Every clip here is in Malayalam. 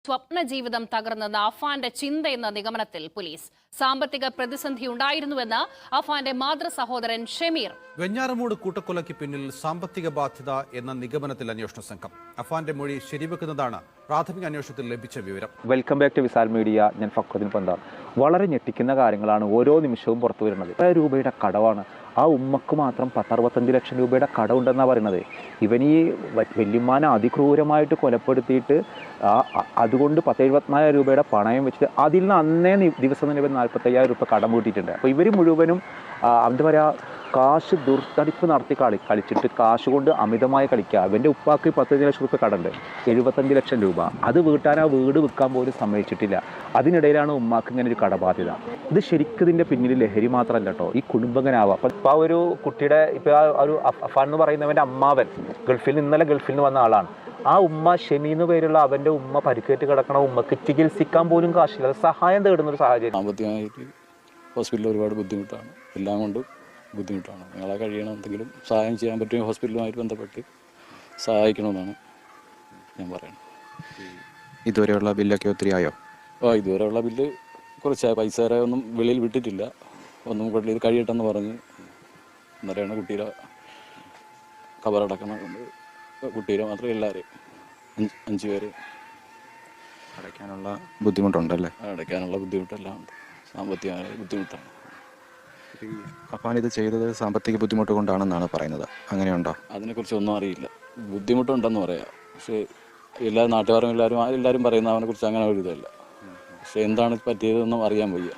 സ്വപ്ന ജീവിതം തകർന്നെന്ന അഫാന്റെ ചിന്തയെന്ന നിഗമനത്തിൽ പോലീസ്. സാമ്പത്തിക പ്രതിസന്ധി ഉണ്ടായിരുന്നുവെന്ന് അഫാന്റെ മാതൃസഹോദരൻ ഷമീർ. വെഞ്ഞാറമൂട് കൂട്ടക്കൊലയ്ക്ക് പിന്നിൽ സാമ്പത്തിക ബാധ്യത എന്ന നിഗമനത്തിൽ അന്വേഷണ സംഘം. അഫാന്റെ മൊഴി ശരിവെക്കുന്നതാണ് പ്രാഥമിക അന്വേഷണത്തിൽ ലഭിച്ച വിവരം. വെൽക്കം ബാക്ക് ടു വിസാൽ മീഡിയ. ഞാൻ ഫക്രുദ്ദീൻ പന്താർ. വളരെ ഞെട്ടിക്കുന്ന കാര്യങ്ങളാണ് ഓരോ നിമിഷവും പുറത്തു വരുന്നത്. 100 രൂപയുടെ കടവാണ്. ആ ഉമ്മക്ക് മാത്രം 10-65 ലക്ഷം രൂപയുടെ കടമുണ്ടെന്നാണ് പറയുന്നത്. ഇവൻ ഈ വല്യമ്മാനെ അതിക്രൂരമായിട്ട് കൊലപ്പെടുത്തിയിട്ട് അതുകൊണ്ട് 10-74 രൂപയുടെ പണയം വെച്ചിട്ട് അതിൽ നിന്ന് അന്നേ ദിവസം തന്നെ ഇവർ 45,000 രൂപ കടം കൂട്ടിയിട്ടുണ്ട്. അപ്പോൾ ഇവർ മുഴുവനും എന്താ പറയുക, കാശ് ദുർത്തടിപ്പ് നടത്തി കളിച്ചിട്ട് കാശ് കൊണ്ട് അമിതമായി കളിക്കുക. അവൻ്റെ ഉപ്പാക്ക് 15 ലക്ഷം രൂപ കടമുണ്ട്, 75 ലക്ഷം രൂപ. അത് വീട്ടാൻ ആ വീട് വിൽക്കാൻ പോലും സമ്മതിച്ചിട്ടില്ല. അതിനിടയിലാണ് ഉമ്മാക്ക് ഇങ്ങനെ ഒരു കടബാധ്യത. ഇത് ശരിക്കും ഇതിൻ്റെ പിന്നിൽ ലഹരി മാത്രമല്ല കേട്ടോ, ഈ കുടുംബങ്ങനാവാം. അപ്പം ഇപ്പോൾ ഒരു കുട്ടിയുടെ ഇപ്പോൾ ഒരു അഫാൻ എന്ന് പറയുന്നവൻ്റെ അമ്മാവൻ ഇന്നലെ ഗൾഫിൽ നിന്ന് വന്ന ആളാണ്. ആ ഉമ്മ ഷെമി എന്ന് പേരുള്ള അവൻ്റെ ഉമ്മ പരിക്കേറ്റ് കിടക്കണ ഉമ്മക്ക് ചികിത്സിക്കാൻ പോലും കാശില്ല. സഹായം തേടുന്ന ഒരു സാഹചര്യം. സാമ്പത്തികമായിട്ട് ഹോസ്പിറ്റലിൽ ഒരുപാട് ബുദ്ധിമുട്ടാണ്, എല്ലാം കൊണ്ടും ബുദ്ധിമുട്ടാണ്. നിങ്ങളെ കഴിയണം എന്തെങ്കിലും സഹായം ചെയ്യാൻ പറ്റുമെങ്കിൽ ഹോസ്പിറ്റലുമായിട്ട് ബന്ധപ്പെട്ട് സഹായിക്കണമെന്നാണ് ഞാൻ പറയുന്നത്. ഇതുവരെയുള്ള ബില്ലൊക്കെ ഒത്തിരി ആയോ? ഇതുവരെയുള്ള ബില്ല് കുറച്ചായി. പൈസ വരെ ഒന്നും വെളിയിൽ വിട്ടിട്ടില്ല. ഒന്നും ഇത് കഴിയട്ടെന്ന് പറഞ്ഞ് ഇന്നലെയാണ് കുട്ടിയുടെ കബറടക്കണം. കുട്ടിയുടെ മാത്രമേ എല്ലാവരെയും 5 പേര് അടയ്ക്കാനുള്ള ബുദ്ധിമുട്ടുണ്ടല്ലേ? അടയ്ക്കാനുള്ള ബുദ്ധിമുട്ടെല്ലാം ഉണ്ട്. സാമ്പത്തികമായ ബുദ്ധിമുട്ടാണ്. അഫാൻ ഇത് ചെയ്തത് സാമ്പത്തിക ബുദ്ധിമുട്ട് കൊണ്ടാണെന്നാണ് പറയുന്നത്. അങ്ങനെയുണ്ടോ? അതിനെക്കുറിച്ച് ഒന്നും അറിയില്ല. ബുദ്ധിമുട്ടുണ്ടെന്ന് പറയാം, പക്ഷേ എല്ലാ നാട്ടുകാരും എല്ലാവരും പറയുന്ന അവനെക്കുറിച്ച് അങ്ങനെ ഒരു ഇതല്ല. പക്ഷെ എന്താണ് പറ്റിയതെന്നും അറിയാൻ വയ്യ.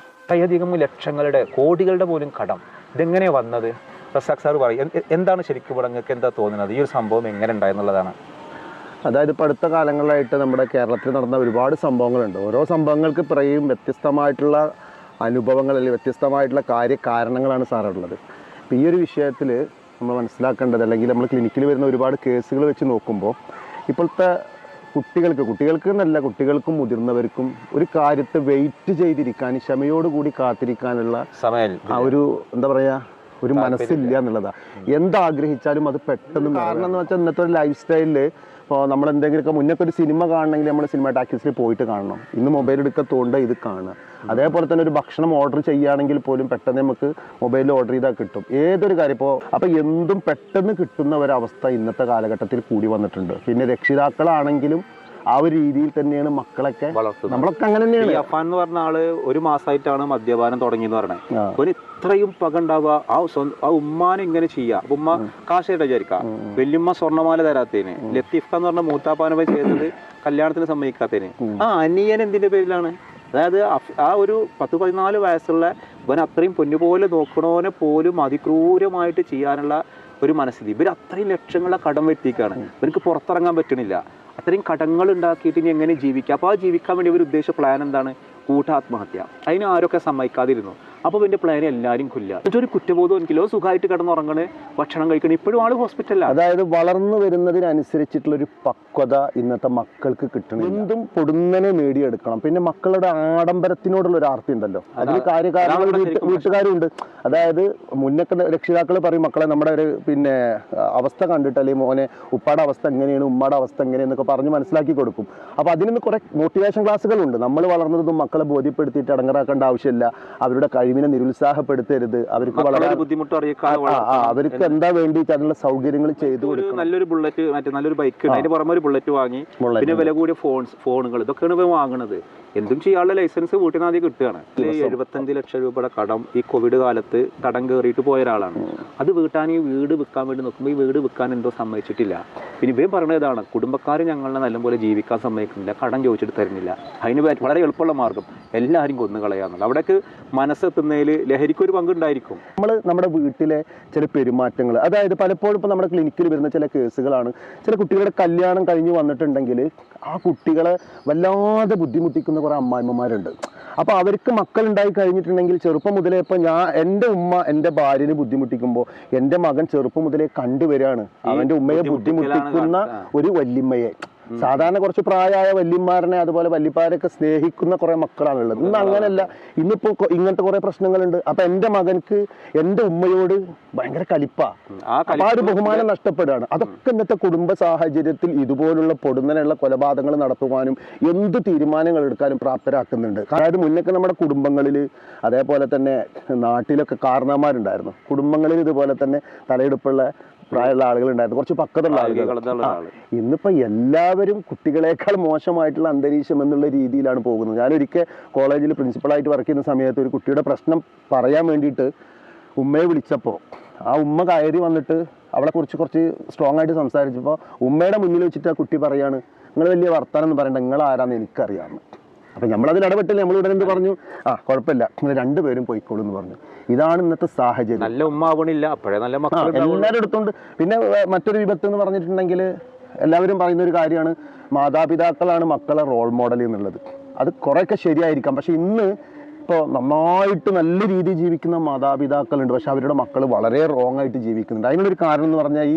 അധികം ലക്ഷങ്ങളുടെ കോടികളുടെ പോലും കടം. ഇതെങ്ങനെ വന്നത്? റസാഖ് സാർ പറയും, എന്താണ് ശരിക്കും ഇവിടെ നിങ്ങൾക്ക് എന്താ തോന്നുന്നത്? ഈ ഒരു സംഭവം എങ്ങനെ ഉണ്ടായെന്നുള്ളതാണ്. അതായത് ഇപ്പോൾ അടുത്ത കാലങ്ങളായിട്ട് നമ്മുടെ കേരളത്തിൽ നടന്ന ഒരുപാട് സംഭവങ്ങളുണ്ട്. ഓരോ സംഭവങ്ങൾക്ക് പിറയും വ്യത്യസ്തമായിട്ടുള്ള അനുഭവങ്ങൾ അല്ലെങ്കിൽ വ്യത്യസ്തമായിട്ടുള്ള കാരണങ്ങളാണ് സാറുള്ളത്. അപ്പോൾ ഈ ഒരു വിഷയത്തിൽ നമ്മൾ മനസ്സിലാക്കേണ്ടത്, അല്ലെങ്കിൽ നമ്മൾ ക്ലിനിക്കിൽ വരുന്ന ഒരുപാട് കേസുകൾ വെച്ച് നോക്കുമ്പോൾ ഇപ്പോഴത്തെ കുട്ടികൾക്ക് എന്നല്ല, കുട്ടികൾക്കും മുതിർന്നവർക്കും ഒരു കാര്യത്തെ വെയിറ്റ് ചെയ്തിരിക്കാൻ, ക്ഷമയോടുകൂടി കാത്തിരിക്കാനുള്ള ആ ഒരു എന്താ പറയുക, ഒരു മനസ്സില്ല എന്നുള്ളതാണ്. എന്താഗ്രഹിച്ചാലും അത് പെട്ടെന്ന്. കാരണം എന്ന് വെച്ചാൽ ഇന്നത്തെ ഒരു ലൈഫ് സ്റ്റൈലിൽ ഇപ്പോൾ നമ്മൾ എന്തെങ്കിലുമൊക്കെ മുന്നൊക്കെ ഒരു സിനിമ കാണണമെങ്കിൽ നമ്മൾ സിനിമ ടാക്കീസിൽ പോയിട്ട് കാണണം. ഇന്ന് മൊബൈൽ എടുക്കുക, തോണ്ട, ഇത് കാണുക. അതേപോലെ തന്നെ ഒരു ഭക്ഷണം ഓർഡർ ചെയ്യുകയാണെങ്കിൽ പോലും പെട്ടെന്ന് നമുക്ക് മൊബൈലിൽ ഓർഡർ ചെയ്താൽ കിട്ടും ഏതൊരു കാര്യം. അപ്പോൾ എന്തും പെട്ടെന്ന് കിട്ടുന്ന ഒരവസ്ഥ ഇന്നത്തെ കാലഘട്ടത്തിൽ കൂടി വന്നിട്ടുണ്ട്. പിന്നെ രക്ഷിതാക്കളാണെങ്കിലും ആ ഒരു രീതിയിൽ തന്നെയാണ് മക്കളൊക്കെ വളർത്തുന്നത്. നമ്മളൊക്കെ അങ്ങനെ തന്നെയാണ്. അഫാൻ എന്ന് പറഞ്ഞ ആള് ഒരു മാസമായിട്ടാണ് മദ്യപാനം തുടങ്ങിയെന്ന് പറഞ്ഞത്. ഒരു ഇത്രയും പക ഉണ്ടാവുക, ആ ഉമ്മാനെ ഇങ്ങനെ ചെയ്യുക. ഉമ്മ കാശായിട്ട് വിചാരിക്കാം, വല്യമ്മ സ്വർണ്ണമാല തരാത്തതിന്, ലത്തീഫ എന്ന് പറഞ്ഞ മൂത്താപ്പാനമായി ചെയ്തത് കല്യാണത്തിന് സമ്മതിക്കാത്തതിന്, ആ അനിയൻ എന്തിന്റെ പേരിലാണ്? അതായത് ആ ഒരു 10-14 വയസ്സുള്ള ഇവൻ അത്രയും പൊന്നുപോലെ നോക്കണോനെ പോലും അതിക്രൂരമായിട്ട് ചെയ്യാനുള്ള ഒരു മനസ്ഥിതി. ഇവർ അത്രയും ലക്ഷങ്ങളെ കടം വെട്ടിക്കാണ്. ഇവർക്ക് പുറത്തിറങ്ങാൻ പറ്റണില്ല. അത്രയും കടങ്ങൾ ഉണ്ടാക്കിയിട്ട് ഇനി എങ്ങനെ ജീവിക്കാം? അപ്പോൾ ആ ജീവിക്കാൻ വേണ്ടി ഒരു ഉദ്ദേശ പ്ലാൻ എന്താണ്? കൂട്ടാത്മഹത്യ. അതിന് ആരൊക്കെ സമ്മതിക്കാതിരുന്നു. അപ്പോൾ എൻ്റെ പ്ലാൻ എല്ലാവരും കൊല്ലുക. എന്നിട്ടൊരു കുറ്റബോധം എനിക്കില്ലോ, സുഖമായിട്ട് കിടന്നുറങ്ങണേ, ഭക്ഷണം കഴിക്കണം. ഇപ്പോഴും ആള് ഹോസ്പിറ്റലിലാണ്. അതായത് വളർന്നു വരുന്നതിനനുസരിച്ചിട്ടുള്ളൊരു പക്വത ഇന്നത്തെ മക്കൾക്ക് കിട്ടണം. എന്തും പൊടുന്നനെ നേടിയെടുക്കണം. പിന്നെ മക്കളുടെ ആഡംബരത്തിനോടുള്ള ഒരു ആർത്തി ഉണ്ടല്ലോ, അതിൽ കാര്യകാരണങ്ങൾ വീട്ടുകാരുണ്ട്. അതായത് മുന്നൊക്കെ രക്ഷിതാക്കൾ പറയും, മക്കളെ നമ്മുടെ ഒരു അവസ്ഥ കണ്ടിട്ട്, അല്ലെങ്കിൽ മോനെ ഉപ്പാടെ അവസ്ഥ എങ്ങനെയാണ്, ഉമ്മാടെ അവസ്ഥ എങ്ങനെയെന്നൊക്കെ പറഞ്ഞ് മനസ്സിലാക്കി കൊടുക്കും. അപ്പോൾ അതിൽ നിന്ന് കുറെ മോട്ടിവേഷൻ ക്ലാസ്സുകളുണ്ട്. നമ്മൾ വളർന്നതും മക്കളെ ബോധ്യപ്പെടുത്തിയിട്ട് ഇടങ്ങറാക്കേണ്ട ആവശ്യമില്ല. അവരുടെ കഴിവിനെ നിരുത്സാഹപ്പെടുത്തരുത്. അവർക്ക് വളരെ ബുദ്ധിമുട്ട് അവർക്ക് എന്താ വേണ്ടിയിട്ട് അതിനുള്ള സൗകര്യങ്ങൾ ചെയ്തു കൊടുക്കും. നല്ലൊരു ബുള്ളറ്റ്, നല്ലൊരു ബൈക്ക്, അതിന് പുറമെ ഒരു ബുള്ളറ്റ് വാങ്ങി, പിന്നെ വില കൂടിയ ഫോണുകൾ, ഇതൊക്കെയാണ് ഇവ വാങ്ങണത്. എന്തും ചെയ്യാനുള്ള ലൈസൻസ് വീട്ടിൽ നിന്ന് ആദ്യം കിട്ടുകയാണ്. 75 ലക്ഷം രൂപയുടെ കടം ഈ കോവിഡ് കാലത്ത് കടം കയറിയിട്ട് പോയ ഒരാളാണ്. അത് വീട്ടാൻ ഈ വീട് വിൽക്കാൻ വേണ്ടി നോക്കുമ്പോൾ ഈ വീട് വിൽക്കാൻ എന്തോ സമ്മതിച്ചിട്ടില്ല. പിന്നെ ഇവയും പറഞ്ഞത് ഇതാണ്, കുടുംബക്കാർ ഞങ്ങളെ നല്ലപോലെ ജീവിക്കാൻ സമ്മതിക്കുന്നില്ല, കടം ചോദിച്ചിട്ട് തരുന്നില്ല. അതിന് വളരെ എളുപ്പമുള്ള മാർഗം എല്ലാവരും കൊന്നു കളയാന്നുള്ളത്. അവിടേക്ക് മനസ്സെത്തുന്നതിൽ ലഹരിക്കൊരു പങ്കുണ്ടായിരിക്കും. നമ്മുടെ വീട്ടിലെ ചില പെരുമാറ്റങ്ങൾ, അതായത് പലപ്പോഴും ഇപ്പോൾ നമ്മുടെ ക്ലിനിക്കിൽ വരുന്ന ചില കേസുകളാണ്, ചില കുട്ടികളുടെ കല്യാണം കഴിഞ്ഞ് വന്നിട്ടുണ്ടെങ്കിൽ ആ കുട്ടികളെ വല്ലാതെ ബുദ്ധിമുട്ടിക്കുന്ന കുറേ അമ്മായിമ്മമാരുണ്ട്. അപ്പോൾ അവർക്ക് മക്കളുണ്ടായി കഴിഞ്ഞിട്ടുണ്ടെങ്കിൽ ചെറുപ്പം മുതലേ, ഇപ്പോൾ എൻ്റെ ഉമ്മ എൻ്റെ ഭാര്യനെ ബുദ്ധിമുട്ടിക്കുമ്പോൾ എൻ്റെ മകൻ ചെറുപ്പം മുതലേ കണ്ടുവരികയാണ് അവൻ്റെ ഉമ്മയെ ബുദ്ധിമുട്ടിക്കുന്ന ഒരു വല്യമ്മയെ. സാധാരണ കുറച്ച് പ്രായമായ വല്യന്മാരനെ അതുപോലെ വല്യപ്പാരൊക്കെ സ്നേഹിക്കുന്ന കുറെ മക്കളാണുള്ളത്. ഇന്ന് അങ്ങനെയല്ല. ഇന്നിപ്പോ ഇങ്ങനത്തെ കുറെ പ്രശ്നങ്ങളുണ്ട്. അപ്പൊ എൻ്റെ മകൻക്ക് എൻ്റെ ഉമ്മയോട് ഭയങ്കര കലിപ്പാ. അപ്പൊ ആ ഒരു ബഹുമാനം നഷ്ടപ്പെടുകയാണ്. അതൊക്കെ ഇന്നത്തെ കുടുംബ സാഹചര്യത്തിൽ ഇതുപോലുള്ള പൊടുന്നനെയുള്ള കൊലപാതകങ്ങൾ നടത്തുവാനും എന്ത് തീരുമാനങ്ങൾ എടുക്കാനും പ്രാപ്തരാക്കുന്നുണ്ട്. അതായത് മുന്നൊക്കെ നമ്മുടെ കുടുംബങ്ങളിൽ അതേപോലെ തന്നെ നാട്ടിലൊക്കെ കാരണവന്മാരുണ്ടായിരുന്നു. കുടുംബങ്ങളിൽ ഇതുപോലെ തന്നെ തലയെടുപ്പുള്ള പ്രായമുള്ള ആളുകളുണ്ടായിരുന്നു, കുറച്ച് പക്വതയുള്ള ആളുകൾ. ഇന്നിപ്പോ എല്ലാവരും കുട്ടികളെക്കാൾ മോശമായിട്ടുള്ള അന്തരീക്ഷം എന്നുള്ള രീതിയിലാണ് പോകുന്നത്. ഞാനൊരിക്കൽ കോളേജിൽ പ്രിൻസിപ്പളായിട്ട് വർക്ക് ചെയ്യുന്ന സമയത്ത് ഒരു കുട്ടിയുടെ പ്രശ്നം പറയാൻ വേണ്ടിയിട്ട് ഉമ്മയെ വിളിച്ചപ്പോൾ ആ ഉമ്മ കയറി വന്നിട്ട് അവളെ കുറിച്ച് കുറച്ച് സ്ട്രോങ് ആയിട്ട് സംസാരിച്ചപ്പോൾ ഉമ്മയുടെ മുന്നിൽ വെച്ചിട്ട് ആ കുട്ടി പറയാണ്, നിങ്ങൾ വലിയ വർത്താനം എന്ന് പറയണ്ട, നിങ്ങൾ ആരാന്ന് എനിക്കറിയാമെന്ന്. അപ്പം നമ്മളതിൽ ഇടപെട്ടില്ല. നമ്മൾ ഇവിടെ എന്ത് പറഞ്ഞു, കുഴപ്പമില്ല, നിങ്ങൾ രണ്ടുപേരും പോയിക്കോളൂ എന്ന് പറഞ്ഞു. ഇതാണ് ഇന്നത്തെ സാഹചര്യം. നല്ല ഉമ്മ ആവണില്ല, അപ്പോഴേ നല്ല മക്കൾ എല്ലാവരും എടുത്തോണ്ട്. പിന്നെ മറ്റൊരു വിപത്ത് എന്ന് പറഞ്ഞിട്ടുണ്ടെങ്കിൽ എല്ലാവരും പറയുന്ന ഒരു കാര്യമാണ്, മാതാപിതാക്കളാണ് മക്കളെ റോൾ മോഡൽ എന്നുള്ളത്. അത് കുറേയൊക്കെ ശരിയായിരിക്കാം. പക്ഷെ ഇന്ന് ഇപ്പോൾ നന്നായിട്ട് നല്ല രീതിയിൽ ജീവിക്കുന്ന മാതാപിതാക്കളുണ്ട്, പക്ഷെ അവരുടെ മക്കൾ വളരെ റോങ് ആയിട്ട് ജീവിക്കുന്നുണ്ട്. അതിനുള്ളൊരു കാരണം എന്ന് പറഞ്ഞാൽ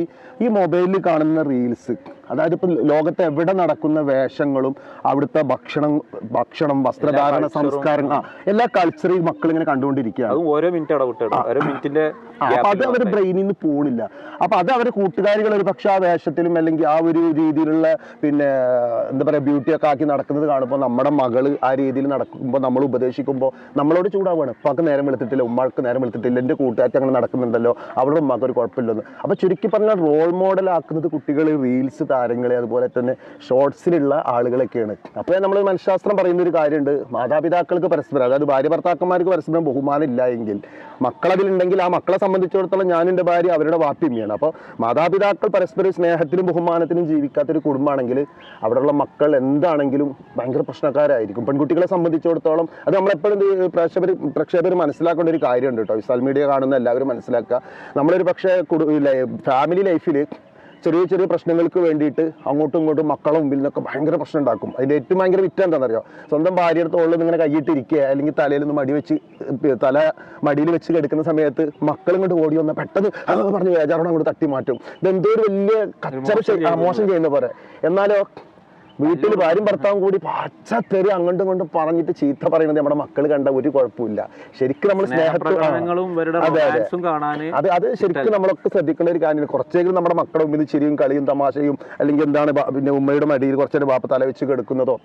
ഈ മൊബൈലിൽ കാണുന്ന റീൽസ്, അതായത് ഇപ്പം ലോകത്ത് എവിടെ നടക്കുന്ന വേഷങ്ങളും അവിടുത്തെ ഭക്ഷണം വസ്ത്രധാരണ സംസ്കാരം എല്ലാ കൾച്ചറും മക്കൾ ഇങ്ങനെ കണ്ടുകൊണ്ടിരിക്കുകയാണ്. ഓരോ മിനിറ്റിന്റെ അപ്പൊ അത് അവരുടെ ബ്രെയിനിൽ നിന്ന് പോണില്ല. അപ്പൊ അത് അവരുടെ കൂട്ടുകാരികൾ ഒരു പക്ഷെ ആ വേഷത്തിലും അല്ലെങ്കിൽ ആ ഒരു രീതിയിലുള്ള പിന്നെ എന്താ പറയാ ബ്യൂട്ടിയൊക്കെ ആക്കി നടക്കുന്നത് കാണുമ്പോൾ നമ്മുടെ മകള് ആ രീതിയിൽ നടക്കുമ്പോൾ നമ്മൾ ഉപദേശിക്കുമ്പോൾ നമ്മളോട് ചൂടാവാണ്. ഉപ്പാക്ക് നേരം വെളുത്തിട്ടില്ല, ഉമ്മാൾക്ക് നേരം വെളുത്തിട്ടില്ല, എൻ്റെ കൂട്ടുകാർക്ക് അങ്ങനെ നടക്കുന്നുണ്ടല്ലോ, അവരുടെ ഉമ്മാക്ക് ഒരു കുഴപ്പമില്ലെന്ന്. അപ്പൊ ചുരുക്കി പറഞ്ഞാൽ റോൾ മോഡൽ ആക്കുന്നത് കുട്ടികൾ, റീൽസ് താരങ്ങളെ, അതുപോലെ തന്നെ ഷോർട്സിലുള്ള ആളുകളൊക്കെയാണ്. അപ്പോൾ നമ്മൾ മനഃശാസ്ത്രം പറയുന്ന ഒരു കാര്യമുണ്ട്, മാതാപിതാക്കൾക്ക് പരസ്പരം, അതായത് ഭാര്യ ഭർത്താക്കന്മാർക്ക് പരസ്പരം ബഹുമാനം ഇല്ല എങ്കിൽ മക്കളതിലുണ്ടെങ്കിൽ ആ മക്കളെ സംബന്ധിച്ചിടത്തോളം ഞാൻ എൻ്റെ ഭാര്യ അവരുടെ വാപ്പിമ്മയാണ്. അപ്പോൾ മാതാപിതാക്കൾ പരസ്പരം സ്നേഹത്തിലും ബഹുമാനത്തിലും ജീവിക്കാത്തൊരു കുടുംബമാണെങ്കിൽ അവിടെയുള്ള മക്കൾ എന്താണെങ്കിലും ഭയങ്കര പ്രശ്നക്കാരായിരിക്കും. പെൺകുട്ടികളെ സംബന്ധിച്ചിടത്തോളം അത് നമ്മളെപ്പോഴും പ്രേക്ഷകർ മനസ്സിലാക്കേണ്ട ഒരു കാര്യമുണ്ട് കേട്ടോ. വിസാൽ മീഡിയ കാണുന്ന എല്ലാവരും മനസ്സിലാക്കുക, നമ്മളൊരു പക്ഷേ ഫാമിലി ലൈഫിൽ ചെറിയ ചെറിയ പ്രശ്നങ്ങൾക്ക് വേണ്ടിയിട്ട് അങ്ങോട്ടും ഇങ്ങോട്ടും മക്കളെ മുമ്പിൽ നിന്നൊക്കെ ഭയങ്കര പ്രശ്നം ഉണ്ടാക്കും. അതിൻ്റെ ഏറ്റവും ഭയങ്കര വിറ്റ എന്താണെന്നറിയോ, സ്വന്തം ഭാര്യയുടെ തോളിൽ ഇങ്ങനെ കൈയിട്ടിരിക്കുക അല്ലെങ്കിൽ തലയിൽ നിന്ന് തല മടിയിൽ വെച്ച് കിടക്കുന്ന സമയത്ത് മക്കളും ഇങ്ങോട്ട് ഓടി വന്നാൽ പെട്ടെന്ന് പറഞ്ഞ് വേജാറോടെ അങ്ങോട്ട് തട്ടി മാറ്റും. ഇതെന്തോ ഒരു വലിയ കച്ചറ മോശം ചെയ്യുന്ന പോലെ. എന്നാലോ വീട്ടിൽ ഭാര്യയും ഭർത്താവും കൂടി പച്ചത്തെറി അങ്ങോട്ടും ഇങ്ങോട്ടും പറഞ്ഞിട്ട് ചീത്ത പറയുന്നത് നമ്മുടെ മക്കൾ കണ്ട ഒരു കുഴപ്പമില്ല. ശരിക്കും നമ്മൾ അത് ശരിക്കും നമ്മളൊക്കെ ശ്രദ്ധിക്കേണ്ട ഒരു കാര്യമാണ്. കുറച്ചെങ്കിലും നമ്മുടെ മക്കളുടെ മുമ്പിൽ ചിരിയും കളിയും തമാശയും അല്ലെങ്കിൽ എന്താണ് പിന്നെ ഉമ്മയുടെ മടിയിൽ കുറച്ചൊരു ബാപ്പ തല വെച്ച് കിടക്കുന്നതോ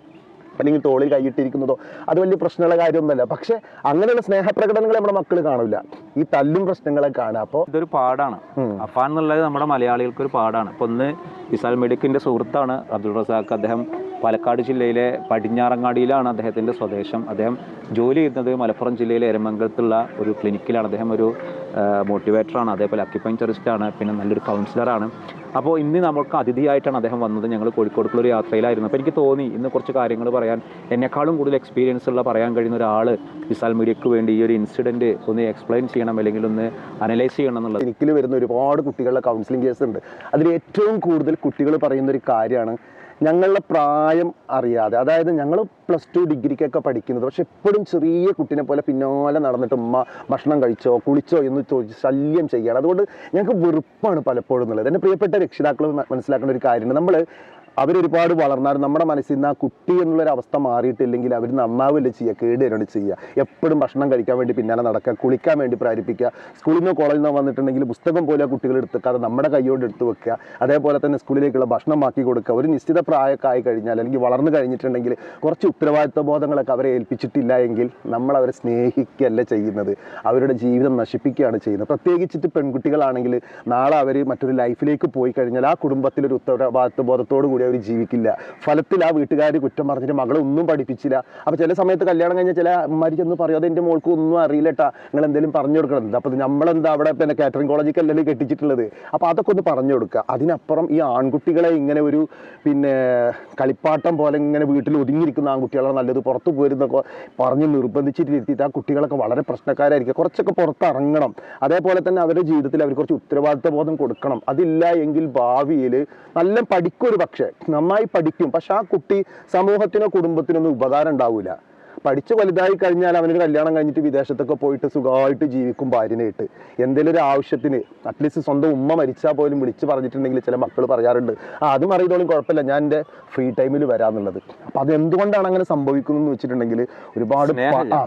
അല്ലെങ്കിൽ തോളിൽ കൈയിട്ടിരിക്കുന്നതോ അത് വലിയ പ്രശ്നമുള്ള കാര്യമൊന്നുമല്ല. പക്ഷെ അങ്ങനെയുള്ള സ്നേഹപ്രകടനങ്ങൾ നമ്മുടെ മക്കൾ കാണില്ല, ഈ തല്ലും പ്രശ്നങ്ങളെ കാണുക. അപ്പോൾ ഇതൊരു പാടാണ്. അഫാൻ എന്നുള്ളത് നമ്മുടെ മലയാളികൾക്ക് ഒരു പാടാണ്. ഇപ്പൊ ഒന്ന് വിസാൽ മെഡിക്കിന്റെ സുഹൃത്താണ് അബ്ദുൾ റസാഖ്. അദ്ദേഹം പാലക്കാട് ജില്ലയിലെ പടിഞ്ഞാറങ്ങാടിയിലാണ് അദ്ദേഹത്തിന്റെ സ്വദേശം. അദ്ദേഹം ജോലി ചെയ്യുന്നത് മലപ്പുറം ജില്ലയിലെ എരമംഗലത്തുള്ള ഒരു ക്ലിനിക്കിലാണ്. അദ്ദേഹം ഒരു മോട്ടിവേറ്ററാണ്, അതേപോലെ അക്യുപഞ്ചറിസ്റ്റാണ്, പിന്നെ നല്ലൊരു കൗൺസിലറാണ്. അപ്പോൾ ഇന്ന് നമുക്ക് അതിഥിയായിട്ടാണ് അദ്ദേഹം വന്നത്. ഞങ്ങൾ കോഴിക്കോടുള്ള ഒരു യാത്രയിലായിരുന്നു. അപ്പോൾ എനിക്ക് തോന്നി ഇന്ന് കുറച്ച് കാര്യങ്ങൾ പറയാൻ, എന്നെക്കാളും കൂടുതൽ എക്സ്പീരിയൻസ് ഉള്ള പറയാൻ കഴിയുന്ന ഒരാൾ വിസാൽ മീഡിയക്ക് വേണ്ടി ഈ ഒരു ഇൻസിഡൻറ്റ് ഒന്ന് എക്സ്പ്ലെയിൻ ചെയ്യണം, അല്ലെങ്കിൽ ഒന്ന് അനലൈസ് ചെയ്യണം എന്നുള്ളത്. ക്ലിനിക്കിൽ വരുന്ന ഒരുപാട് കുട്ടികളുടെ കൗൺസിലിംഗ് കേസ് ഉണ്ട്. അതിൽ ഏറ്റവും കൂടുതൽ കുട്ടികൾ പറയുന്നൊരു കാര്യമാണ്, ഞങ്ങളുടെ പ്രായം അറിയാതെ, അതായത് ഞങ്ങൾ +2 ഡിഗ്രിക്കൊക്കെ പഠിക്കുന്നത്, പക്ഷെ എപ്പോഴും ചെറിയ കുട്ടീനെ പോലെ പിന്നാലെ നടന്നിട്ട് ഉമ്മ ഭക്ഷണം കഴിച്ചോ കുളിച്ചോ എന്ന് ചോദിച്ച് ശല്യം ചെയ്യുകയാണ്. അതുകൊണ്ട് ഞങ്ങൾക്ക് വെറുപ്പാണ് പലപ്പോഴും എന്നുള്ളത്. എൻ്റെ പ്രിയപ്പെട്ട രക്ഷിതാക്കൾ മനസ്സിലാക്കേണ്ട ഒരു കാര്യമാണ്, അവരൊരുപാട് വളർന്നാലും നമ്മുടെ മനസ്സിൽ നിന്ന് ആ കുട്ടി എന്നുള്ളൊരവസ്ഥ മാറിയിട്ടില്ലെങ്കിൽ അവർ നന്നാവില്ല ചെയ്യുക, കേടുവരാണ് ചെയ്യുക. എപ്പോഴും ഭക്ഷണം കഴിക്കാൻ വേണ്ടി പിന്നാലെ നടക്കുക, കുളിക്കാൻ വേണ്ടി പ്രേരിപ്പിക്കുക. സ്കൂളിൽ നിന്നോ കോളേജിൽ നിന്നോ വന്നിട്ടുണ്ടെങ്കിൽ പുസ്തകം പോലെ കുട്ടികൾ എടുത്തേക്കാതെ നമ്മുടെ കൈയോട് എടുത്ത് വെക്കുക. അതേപോലെ തന്നെ സ്കൂളിലേക്കുള്ള ഭക്ഷണം ആക്കി കൊടുക്കുക. ഒരു നിശ്ചിത പ്രായമൊക്കെ ആയി കഴിഞ്ഞാൽ അല്ലെങ്കിൽ വളർന്നു കഴിഞ്ഞിട്ടുണ്ടെങ്കിൽ കുറച്ച് ഉത്തരവാദിത്വ ബോധങ്ങളൊക്കെ അവരെ ഏൽപ്പിച്ചിട്ടില്ല എങ്കിൽ നമ്മൾ അവരെ സ്നേഹിക്കുകയല്ല ചെയ്യുന്നത്, അവരുടെ ജീവിതം നശിപ്പിക്കുകയാണ് ചെയ്യുന്നത്. പ്രത്യേകിച്ചിട്ട് പെൺകുട്ടികളാണെങ്കിൽ നാളെ അവർ മറ്റൊരു ലൈഫിലേക്ക് പോയി കഴിഞ്ഞാൽ ആ കുടുംബത്തിലൊരു ഉത്തരവാദിത്വ ബോധത്തോടു കൂടി അവർ ജീവിക്കില്ല. ഫലത്തിൽ ആ വീട്ടുകാർ കുറ്റം പറഞ്ഞിട്ട് മകളെ ഒന്നും പഠിപ്പിച്ചില്ല. അപ്പോൾ ചില സമയത്ത് കല്യാണം കഴിഞ്ഞാൽ ചില അമ്മമാർ ചെന്ന് പറയാതെ എൻ്റെ മോൾക്ക് ഒന്നും അറിയില്ലട്ടാ, നിങ്ങൾ എന്തെങ്കിലും പറഞ്ഞു കൊടുക്കണം. അപ്പോൾ നമ്മളെന്താ അവിടെ പിന്നെ കാറ്ററിംഗ് കോളേജിലേക്കല്ലേ കെട്ടിച്ചിട്ടുള്ളത്, അപ്പോൾ അതൊക്കെ ഒന്ന് പറഞ്ഞു കൊടുക്കുക. അതിനപ്പുറം ഈ ആൺകുട്ടികളെ ഇങ്ങനെ ഒരു പിന്നെ കളിപ്പാട്ടം പോലെ ഇങ്ങനെ വീട്ടിൽ ഒതുങ്ങിയിരിക്കുന്ന ആൺകുട്ടികളാണ് നല്ലത്, പുറത്ത് പോയിരുന്നൊക്കെ പറഞ്ഞ് നിർബന്ധിച്ചിട്ട് ഇരുത്തിയിട്ട് ആ കുട്ടികളൊക്കെ വളരെ പ്രശ്നക്കാരായിരിക്കും. കുറച്ചൊക്കെ പുറത്തിറങ്ങണം. അതേപോലെ തന്നെ അവരുടെ ജീവിതത്തിൽ അവർ കുറച്ച് ഉത്തരവാദിത്വ ബോധം കൊടുക്കണം. അതില്ല എങ്കിൽ ഭാവിയിൽ നല്ല പഠിക്കും, ഒരു പക്ഷേ നന്നായി പഠിക്കും, പക്ഷെ ആ കുട്ടി സമൂഹത്തിനോ കുടുംബത്തിനൊന്നും ഉപകാരം ഉണ്ടാവില്ല. പഠിച്ച് വലുതായി കഴിഞ്ഞാൽ അവനൊരു കല്യാണം കഴിഞ്ഞിട്ട് വിദേശത്തൊക്കെ പോയിട്ട് സുഖമായിട്ട് ജീവിക്കും ഭാര്യനായിട്ട്. എന്തെങ്കിലും ഒരു ആവശ്യത്തിന് അറ്റ്ലീസ്റ്റ് സ്വന്തം ഉമ്മ മരിച്ചാൽ പോലും വിളിച്ച് പറഞ്ഞിട്ടുണ്ടെങ്കിൽ ചില മക്കൾ പറയാറുണ്ട്, അതും അറിയതോളും കുഴപ്പമില്ല, ഞാൻ എൻ്റെ ഫ്രീ ടൈമിൽ വരാമെന്നുള്ളത്. അപ്പം അതെന്തുകൊണ്ടാണ് അങ്ങനെ സംഭവിക്കുന്നതെന്ന് വെച്ചിട്ടുണ്ടെങ്കിൽ ഒരുപാട്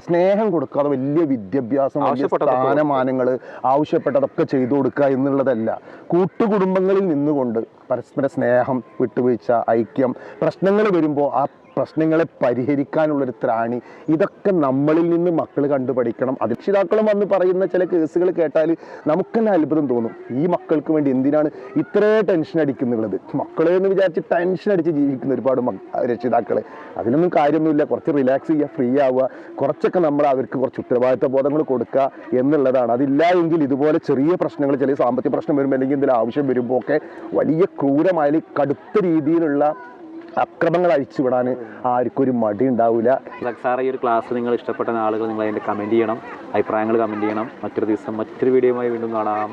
സ്നേഹം കൊടുക്കാതെ വലിയ വിദ്യാഭ്യാസം, വലിയ സ്ഥാനമാനങ്ങൾ, ആവശ്യപ്പെട്ടതൊക്കെ ചെയ്തു കൊടുക്കുക എന്നുള്ളതല്ല. കൂട്ടുകുടുംബങ്ങളിൽ നിന്നുകൊണ്ട് പരസ്പര സ്നേഹം, വിട്ടുവീഴ്ച, ഐക്യം, പ്രശ്നങ്ങൾ വരുമ്പോൾ ആ പ്രശ്നങ്ങളെ പരിഹരിക്കാനുള്ളൊരു ത്രാണി, ഇതൊക്കെ നമ്മളിൽ നിന്ന് മക്കൾ കണ്ടുപഠിക്കണം. രക്ഷിതാക്കളും വന്ന് പറയുന്ന ചില കേസുകൾ കേട്ടാൽ നമുക്ക് തന്നെ അത്ഭുതം തോന്നും. ഈ മക്കൾക്ക് വേണ്ടി എന്തിനാണ് ഇത്രേ ടെൻഷൻ അടിക്കുന്നുള്ളത്? മക്കളെ എന്ന് വിചാരിച്ച് ടെൻഷൻ അടിച്ച് ജീവിക്കുന്ന ഒരുപാട് രക്ഷിതാക്കൾ. അതിനൊന്നും കാര്യമൊന്നുമില്ല. കുറച്ച് റിലാക്സ് ചെയ്യുക, ഫ്രീ ആവുക, കുറച്ചൊക്കെ നമ്മൾ അവർക്ക് കുറച്ച് ഉത്തരവാദിത്വ ബോധങ്ങൾ കൊടുക്കുക എന്നുള്ളതാണ്. അതില്ല എങ്കിൽ ഇതുപോലെ ചെറിയ പ്രശ്നങ്ങൾ, ചെറിയ സാമ്പത്തിക പ്രശ്നം വരുമ്പോൾ അല്ലെങ്കിൽ എന്തെങ്കിലും ആവശ്യം വരുമ്പോൾ ഒക്കെ വലിയ ക്രൂരമായ കടുത്ത രീതിയിലുള്ള അക്രമങ്ങൾ അഴിച്ചുവിടാൻ ആർക്കും ഒരു മടി ഉണ്ടാവില്ല. സാർ, ഈ ഒരു ക്ലാസ് നിങ്ങൾ ഇഷ്ടപ്പെട്ട ആളുകൾ നിങ്ങൾ അതിൻ്റെ കമൻറ്റ് ചെയ്യണം, അഭിപ്രായങ്ങൾ കമൻറ്റ് ചെയ്യണം. മറ്റൊരു ദിവസം മറ്റൊരു വീഡിയോയുമായി വീണ്ടും കാണാം.